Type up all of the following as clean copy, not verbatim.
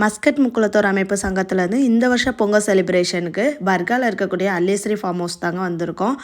Muscat Mukkulathor அமைப்பு சங்கத்திலேருந்து இந்த வருஷம் பொங்கல் செலிப்ரேஷனுக்கு பர்காவில் இருக்கக்கூடிய அல்லேஸ்ரீ ஃபார்ம் ஹவுஸ் தாங்க வந்திருக்கோம்.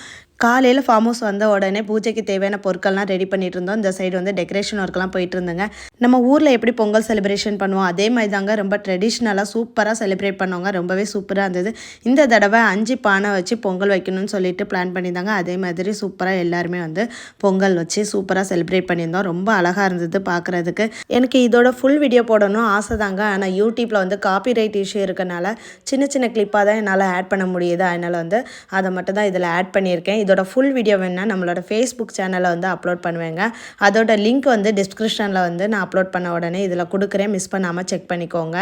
காலையில் ஃபார்ம் ஹவுஸ் வந்த உடனே பூஜைக்கு தேவையான பொருட்கள்லாம் ரெடி பண்ணிட்டு இருந்தோம். இந்த சைடு வந்து டெக்கரேஷன் ஒர்க்கெலாம் போயிட்டு இருந்தேங்க. நம்ம ஊரில் எப்படி பொங்கல் செலிப்ரேஷன் பண்ணுவோம் அதே மாதிரி தாங்க ரொம்ப ட்ரெடிஷ்னலாக சூப்பராக செலிப்ரேட் பண்ணுவாங்க. ரொம்பவே சூப்பராக இருந்தது. இந்த தடவை 5 பானை வச்சு பொங்கல் வைக்கணும்னு சொல்லிட்டு பிளான் பண்ணியிருந்தாங்க. அதே மாதிரி சூப்பராக எல்லாருமே வந்து பொங்கல் வச்சு சூப்பராக செலிப்ரேட் பண்ணியிருந்தோம். ரொம்ப அழகாக இருந்தது பார்க்குறதுக்கு. எனக்கு இதோட ஃபுல் வீடியோ போடணும் ஆசை தாங்க. ஆனால் யூடியூப்பில் வந்து காப்பிரைட் இஷ்யூ இருக்கனால சின்ன சின்ன கிளிப்பாக தான் என்னால் ஆட் பண்ண முடியுது. அதனால் வந்து அதை மட்டும் தான் இதில் ஆட் பண்ணியிருக்கேன். இதோட ஃபுல் வீடியோ வேணால் நம்மளோட ஃபேஸ்புக் சேனலில் வந்து அப்லோட் பண்ணுவேங்க. அதோட லிங்க் வந்து டிஸ்கிரிப்ஷனில் வந்து நான் அப்லோட் பண்ண உடனே இதில் கொடுக்குறேன். மிஸ் பண்ணாமல் செக் பண்ணிக்கோங்க.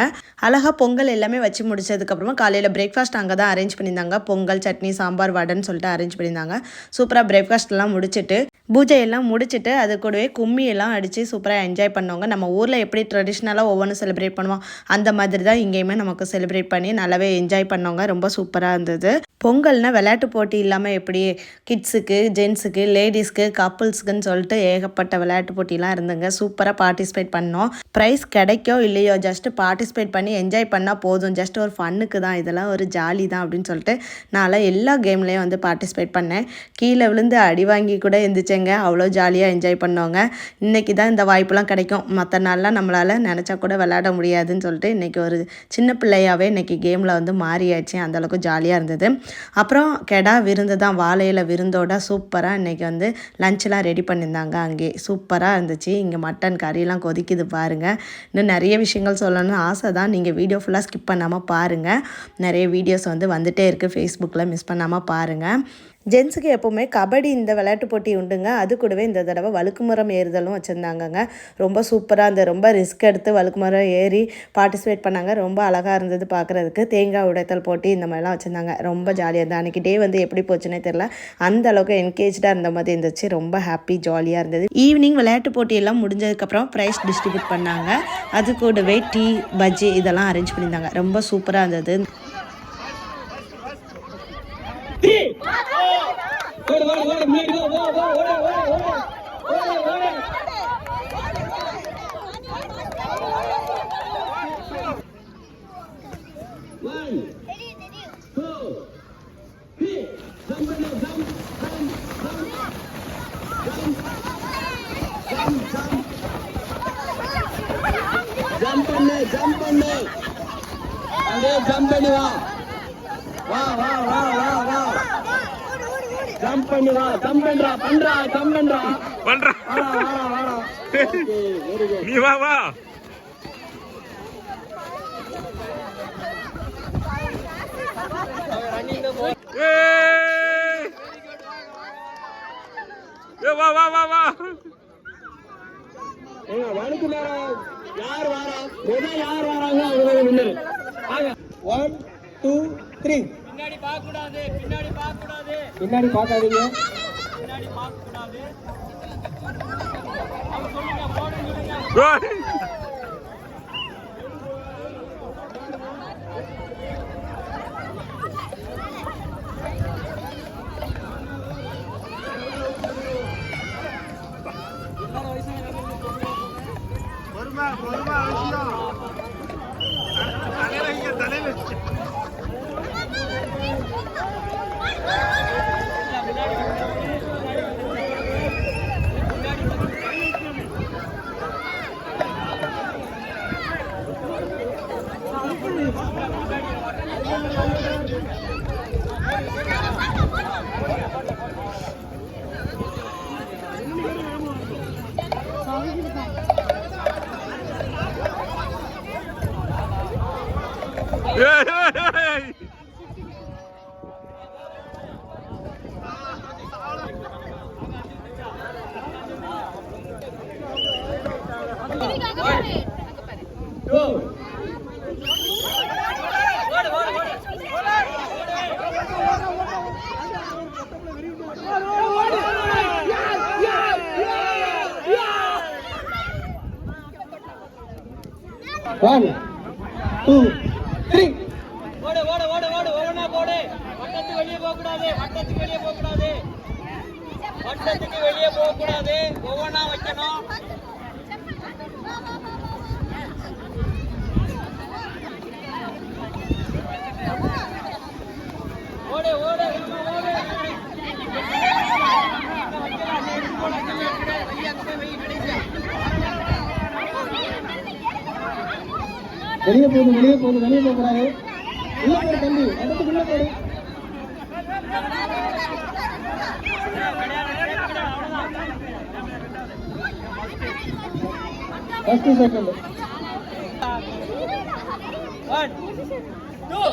அழகாக பொங்கல் எல்லாமே வச்சு முடிச்சதுக்கப்புறமா காலையில் பிரேக்ஃபாஸ்ட் அங்கே தான் அரேஞ்ச் பண்ணியிருந்தாங்க. பொங்கல், சட்னி, சாம்பார், வடைன்னு சொல்லிட்டு அரேஞ்ச் பண்ணியிருந்தாங்க. சூப்பராக பிரேக்ஃபாஸ்ட்லாம் முடிச்சுட்டு பூஜையெல்லாம் முடிச்சுட்டு அது கூடவே கும்மியெல்லாம் அடித்து சூப்பராக என்ஜாய் பண்ணவங்க. நம்ம ஊரில் எப்படி ட்ரெடிஷ்னலாக ஒவ்வொன்றும் செலிப்ரேட் பண்ணுவோம் அந்த மாதிரி தான் இங்கேயுமே நமக்கு செலிப்ரேட் பண்ணி நல்லாவே என்ஜாய் பண்ணவங்க. ரொம்ப சூப்பராக இருந்தது. பொங்கல்னால் விளையாட்டு போட்டி இல்லாமல் எப்படி கிட்ஸுக்கு, ஜென்ஸுக்கு, லேடிஸ்க்கு, கப்புள்ஸுக்குன்னு சொல்லிட்டு ஏகப்பட்ட விளையாட்டு போட்டிலாம் இருந்துங்க. சூப்பராக பார்ட்டிசிபேட் பண்ணோம். ப்ரைஸ் கிடைக்கோ இல்லையோ ஜஸ்ட்டு பார்ட்டிசிபேட் பண்ணி என்ஜாய் பண்ணால் போதும். ஜஸ்ட் ஒரு ஃபன்னுக்கு தான், இதெல்லாம் ஒரு ஜாலி தான் அப்படின்னு சொல்லிட்டு நான் எல்லா கேம்லேயும் வந்து பார்ட்டிசிபேட் பண்ணேன். கீழே விழுந்து அடி வாங்கி கூட இருந்துச்சேங்க. அவ்வளோ ஜாலியாக என்ஜாய் பண்ணோங்க. இன்றைக்கி தான் இந்த வாய்ப்புலாம் கிடைக்கும். மற்ற நாள்லாம் நம்மளால் நினச்சா கூட விளையாட முடியாதுன்னு சொல்லிட்டு இன்றைக்கி ஒரு சின்ன பிள்ளையாகவே இன்றைக்கி கேமில் வந்து மாறியாச்சு. அந்தளவுக்கு ஜாலியாக இருந்தது. அப்புறம் கெடா விருந்து தான், வாழையில விருந்தோட சூப்பராக இன்றைக்கி வந்து லஞ்செலாம் ரெடி பண்ணியிருந்தாங்க. அங்கே சூப்பராக இருந்துச்சு. இங்கே மட்டன் கறியெல்லாம் கொதிக்குது பாருங்கள். இன்னும் நிறைய விஷயங்கள் சொல்லணும்னு ஆசை தான். நீங்கள் வீடியோ ஃபுல்லாக ஸ்கிப் பண்ணாமல் பாருங்கள். நிறைய வீடியோஸ் வந்து வந்துகிட்டே இருக்குது ஃபேஸ்புக்கில், மிஸ் பண்ணாமல் பாருங்கள். ஜென்ஸுக்கு எப்போவுமே கபடி இந்த விளையாட்டு போட்டி உண்டுங்க. அது கூடவே இந்த தடவை வழுக்குமரம் ஏறுதலும் வச்சுருந்தாங்கங்க. ரொம்ப சூப்பராக அந்த ரொம்ப ரிஸ்க் எடுத்து வழுக்குமரம் ஏறி பார்ட்டிசிபேட் பண்ணாங்க. ரொம்ப அழகாக இருந்தது பார்க்குறதுக்கு. தேங்காய் உடைத்தல் போட்டி இந்த மாதிரிலாம் வச்சுருந்தாங்க. ரொம்ப ஜாலியாக இருந்தது. அன்றைக்கி டே வந்து எப்படி போச்சுன்னே தெரில. அந்த அளவுக்கு என்கேஜாக இருந்த மாதிரி இருந்துச்சு. ரொம்ப ஹாப்பி, ஜாலியாக இருந்தது. ஈவினிங் விளையாட்டு போட்டியெல்லாம் முடிஞ்சதுக்கப்புறம் ப்ரைஸ் டிஸ்ட்ரிபியூட் பண்ணாங்க. அது கூடவே டீ, பஜ்ஜி இதெல்லாம் அரேஞ்ச் பண்ணியிருந்தாங்க. ரொம்ப சூப்பராக இருந்தது. ஜம்ப் பண்ணு அடே ஜம்ப் பண்ணு வா வா வா வா வா ஜம்ப் பண்ணு வா ஜம்ப் பண்றா பண்றா ஜம்ப் பண்றா பண்றா வாடா வாடா ஓகே வெரி குட் நீ வா வா ஏ வா வா வா வா ஏங்க வழுக்கு மேல யார் வாரா முதல்ல யார் வராங்க அவங்க வின்னர் வாங்க 1 2 3 பின்னாடி பார்க்க கூடாது பின்னாடி பார்க்க கூடாது பின்னாடி பார்க்காதீங்க பின்னாடி பார்க்க கூடாது அவங்க சொல்லுங்க போடுங்க பொறுமா விஷயம் தலையில One, 2 3 ஓடு ஓடு ஓடு ஓடு ஒவ்வொன்னா போடு. வட்டத்துக்கு வெளியே போக கூடாது. வட்டத்துக்கு வெளியே போக கூடாது. வட்டத்துக்கு வெளியே போக கூடாது. ஒவ்வொன்னா வைக்கணும். ஓடு ஓடு ஓடு. வெளியே போகுது வெளியே போகுது வெளியே போகிறாரு. உள்ள போடு தம்பி, இடத்துக்குள்ள போடு. ஃபர்ஸ்ட் செகண்ட் 1 2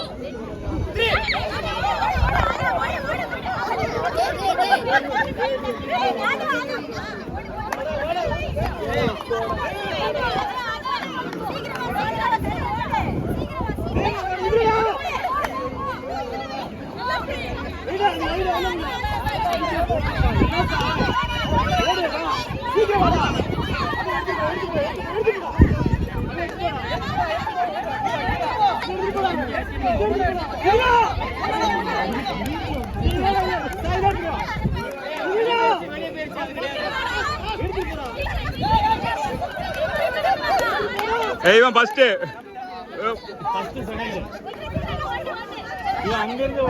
இவன் ஃபர்ஸ்ட் அங்கிருந்து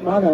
வாங்க.